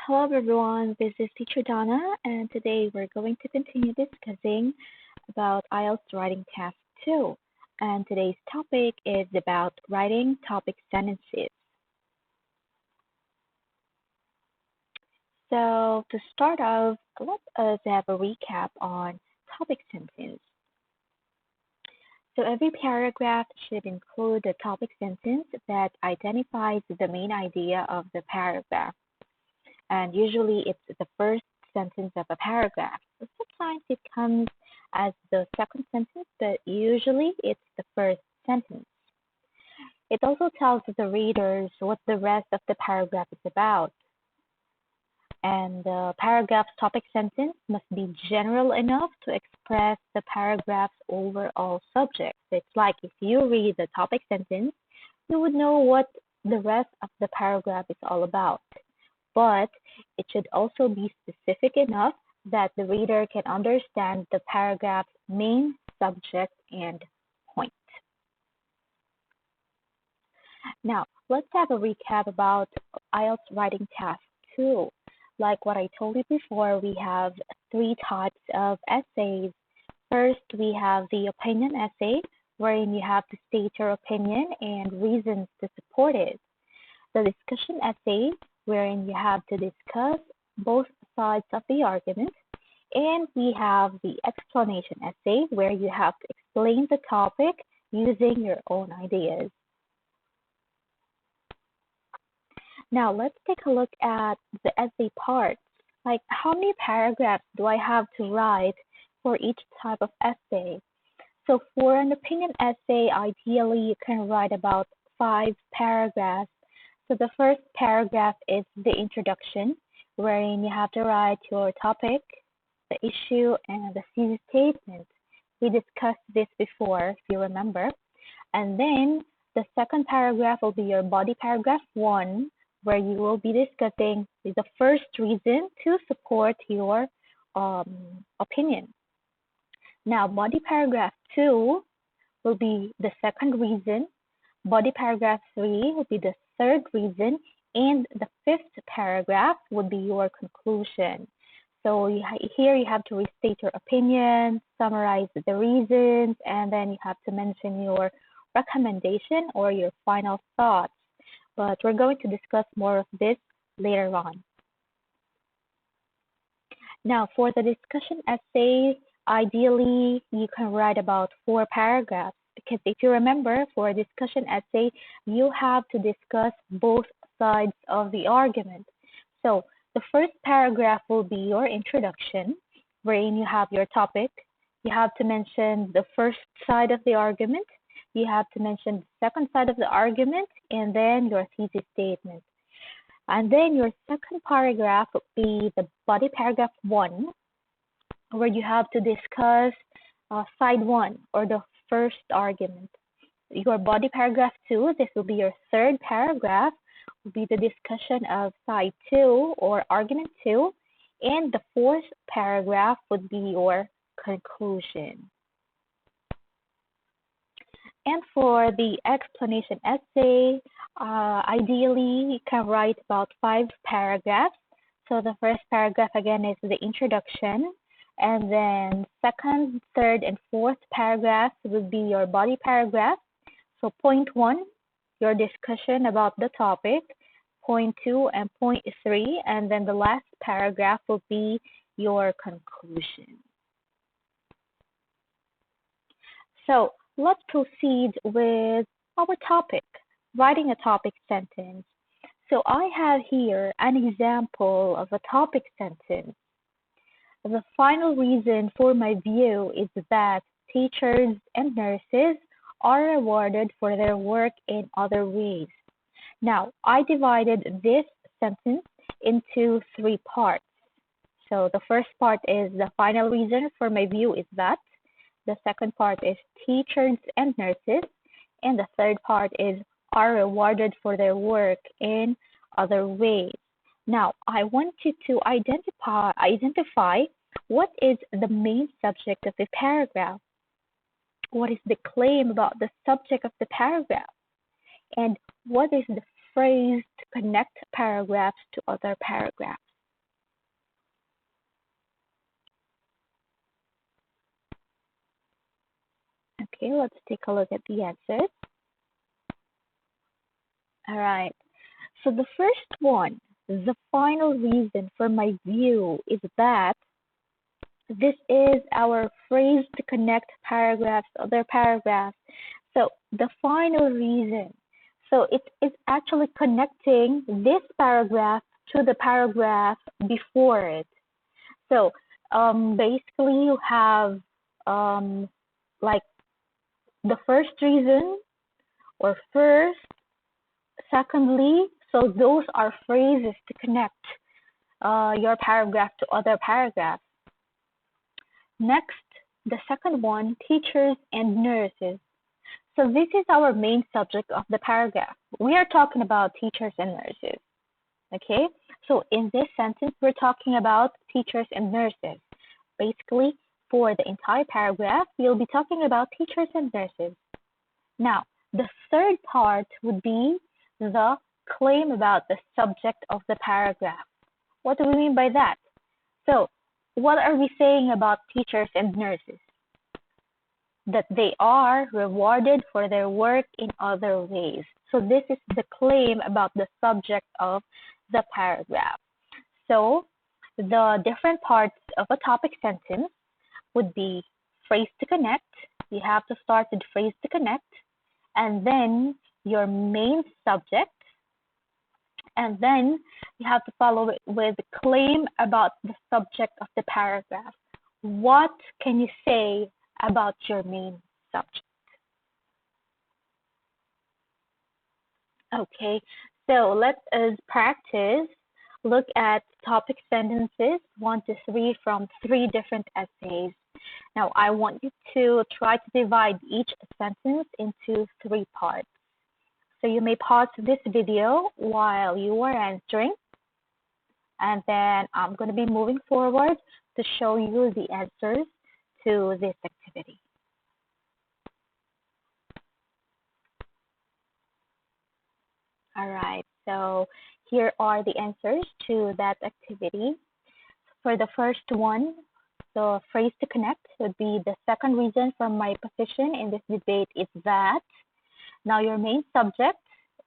Hello everyone, this is Teacher Donna, and today we're going to continue discussing about IELTS Writing Task 2. And today's topic is about writing topic sentences. So to start off, let us have a recap on topic sentence. So every paragraph should include a topic sentence that identifies the main idea of the paragraph. And usually it's the first sentence of a paragraph. Sometimes it comes as the second sentence, but usually it's the first sentence. It also tells the readers what the rest of the paragraph is about. And the paragraph's topic sentence must be general enough to express the paragraph's overall subject. So it's like if you read the topic sentence, you would know what the rest of the paragraph is all about. But it should also be specific enough that the reader can understand the paragraph's main subject and point. Now, let's have a recap about IELTS Writing Task 2. Like what I told you before, we have three types of essays. First, we have the opinion essay, wherein you have to state your opinion and reasons to support it. The discussion essay, wherein you have to discuss both sides of the argument. And we have the explanation essay, where you have to explain the topic using your own ideas. Now, let's take a look at the essay parts. Like, how many paragraphs do I have to write for each type of essay? So for an opinion essay, ideally, you can write about 5 paragraphs. So the first paragraph is the introduction, wherein you have to write your topic, the issue, and the thesis statement. We discussed this before, if you remember. And then the second paragraph will be your body paragraph 1, where you will be discussing the first reason to support your opinion. Now, body paragraph 2 will be the second reason. Body paragraph 3 will be the third reason, and the fifth paragraph would be your conclusion. So here you have to restate your opinion, summarize the reasons, and then you have to mention your recommendation or your final thoughts. But we're going to discuss more of this later on. Now, for the discussion essay, ideally, you can write about 4 paragraphs. Because if you remember, for a discussion essay, you have to discuss both sides of the argument. So the first paragraph will be your introduction, wherein you have your topic. You have to mention the first side of the argument. You have to mention the second side of the argument, and then your thesis statement. And then your second paragraph will be the body paragraph 1, where you have to discuss side 1, or the first argument. Your body paragraph 2, this will be your third paragraph, will be the discussion of side 2 or argument 2, and the fourth paragraph would be your conclusion. And for the explanation essay, ideally you can write about 5 paragraphs. So the first paragraph again is the introduction. And then second, third, and fourth paragraphs will be your body paragraph. So point 1, your discussion about the topic. Point 2 and point 3, and then the last paragraph will be your conclusion. So let's proceed with our topic, writing a topic sentence. So I have here an example of a topic sentence. The final reason for my view is that teachers and nurses are rewarded for their work in other ways. Now, I divided this sentence into 3 parts. So the first part is the final reason for my view is that. The second part is teachers and nurses. And the third part is are rewarded for their work in other ways. Now, I want you to identify what is the main subject of the paragraph. What is the claim about the subject of the paragraph? And what is the phrase to connect paragraphs to other paragraphs? Okay, let's take a look at the answers. All right. So the first one, the final reason for my view is that this is our phrase to connect paragraphs, other paragraphs. So the final reason. So it is actually connecting this paragraph to the paragraph before it. So basically you have like the first reason or first, secondly. So those are phrases to connect your paragraph to other paragraphs. Next, the second one, teachers and nurses. So this is our main subject of the paragraph. We are talking about teachers and nurses. Okay, so in this sentence, we're talking about teachers and nurses. Basically, for the entire paragraph, we'll be talking about teachers and nurses. Now, the third part would be the claim about the subject of the paragraph. What do we mean by that? So, what are we saying about teachers and nurses? That they are rewarded for their work in other ways. So this is the claim about the subject of the paragraph. So the different parts of a topic sentence would be phrase to connect. You have to start with phrase to connect, and then your main subject, and then you have to follow it with claim about the subject of the paragraph. What can you say about your main subject? Okay, so let us practice. Look at topic sentences 1 to 3 from 3 different essays. Now, I want you to try to divide each sentence into 3 parts. So you may pause this video while you are answering, and then I'm going to be moving forward to show you the answers to this activity. All right, so here are the answers to that activity. For the first one, the phrase to connect would be the second reason for my position in this debate is that. Now your main subject,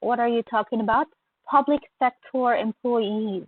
what are you talking about? Public sector employees.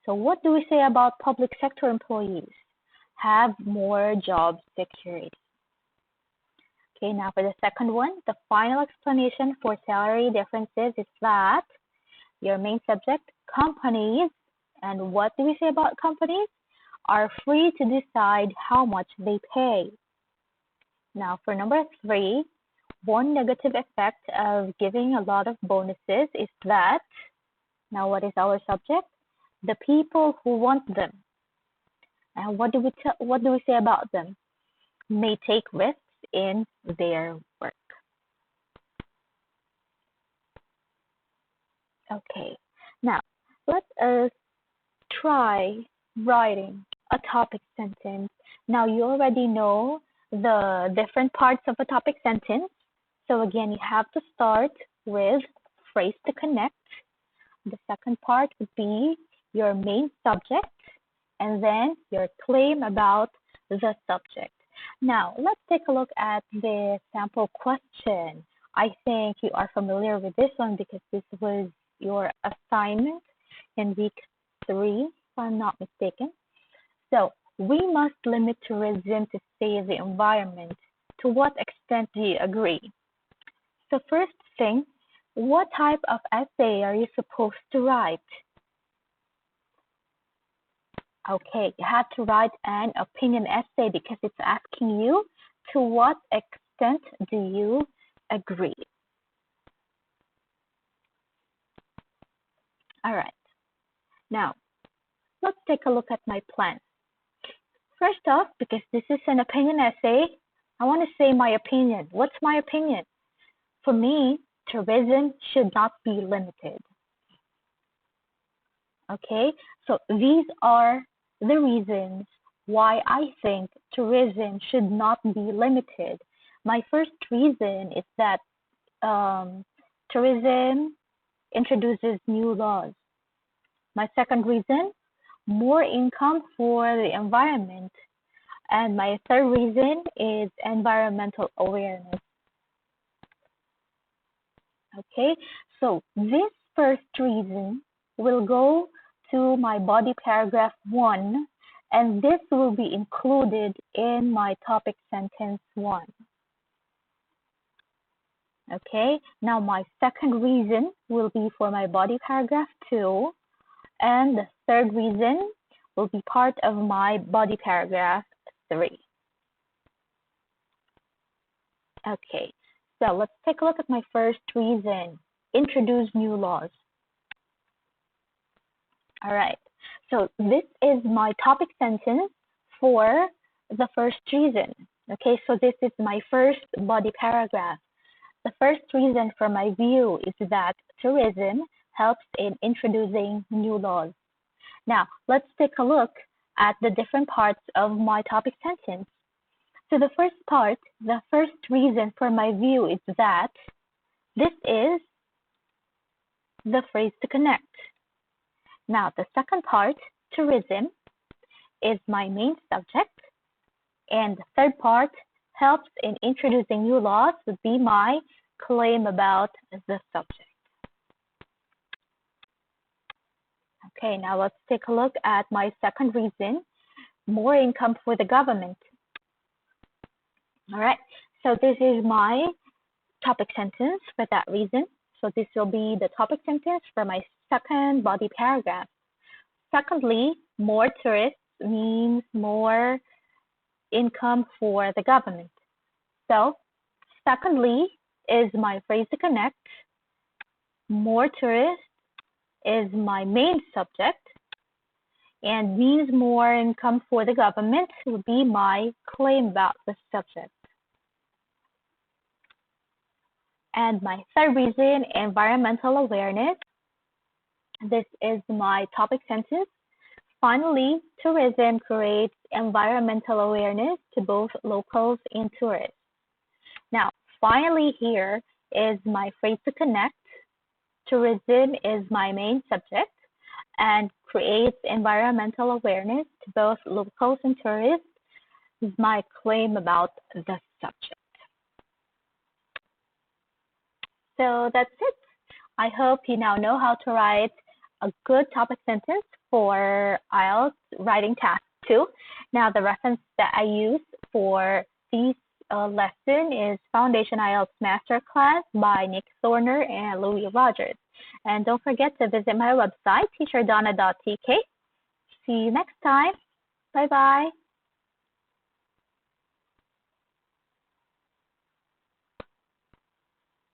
So what do we say about public sector employees? Have more job security. Okay, now for the second one, the final explanation for salary differences is that your main subject, companies, and what do we say about companies? Are free to decide how much they pay. Now for number 3, one negative effect of giving a lot of bonuses is that, now what is our subject? The people who want them. And what do we say about them? May take risks in their work. Okay, now let us try writing a topic sentence. Now you already know the different parts of a topic sentence. So again, you have to start with phrase to connect. The second part would be your main subject, and then your claim about the subject. Now, let's take a look at the sample question. I think you are familiar with this one because this was your assignment in week 3, if I'm not mistaken. So, we must limit tourism to save the environment. To what extent do you agree? So first thing, what type of essay are you supposed to write? Okay, you have to write an opinion essay because it's asking you to what extent do you agree? All right. Now, let's take a look at my plan. First off, because this is an opinion essay, I want to say my opinion. What's my opinion? For me, tourism should not be limited. Okay, so these are the reasons why I think tourism should not be limited. My first reason is that tourism introduces new laws. My second reason, more income for the environment. And my third reason is environmental awareness. Okay, so this first reason will go to my body paragraph 1, and this will be included in my topic sentence 1. Okay, now my second reason will be for my body paragraph 2, and the third reason will be part of my body paragraph 3. Okay, so let's take a look at my first reason, introduce new laws. All right, so this is my topic sentence for the first reason. Okay, so this is my first body paragraph. The first reason for my view is that tourism helps in introducing new laws. Now, let's take a look at the different parts of my topic sentence. So the first part, the first reason for my view is that this is the phrase to connect. Now, the second part, tourism, is my main subject. And the third part, helps in introducing new laws, would be my claim about the subject. Okay, now let's take a look at my second reason, more income for the government. All right, so this is my topic sentence for that reason. So this will be the topic sentence for my second body paragraph. Secondly, more tourists means more income for the government. So secondly is my phrase to connect. More tourists is my main subject, and means more income for the government will be my claim about the subject. And my third reason, environmental awareness. This is my topic sentence. Finally, tourism creates environmental awareness to both locals and tourists. Now, finally here is my phrase to connect. Tourism is my main subject and creates environmental awareness to both locals and tourists is my claim about the subject. So that's it. I hope you now know how to write a good topic sentence for IELTS Writing Task 2. Now, the reference that I use for this lesson is Foundation IELTS Masterclass by Nick Thorner and Louis Rogers. And don't forget to visit my website, teacherdonna.tk. See you next time. Bye-bye.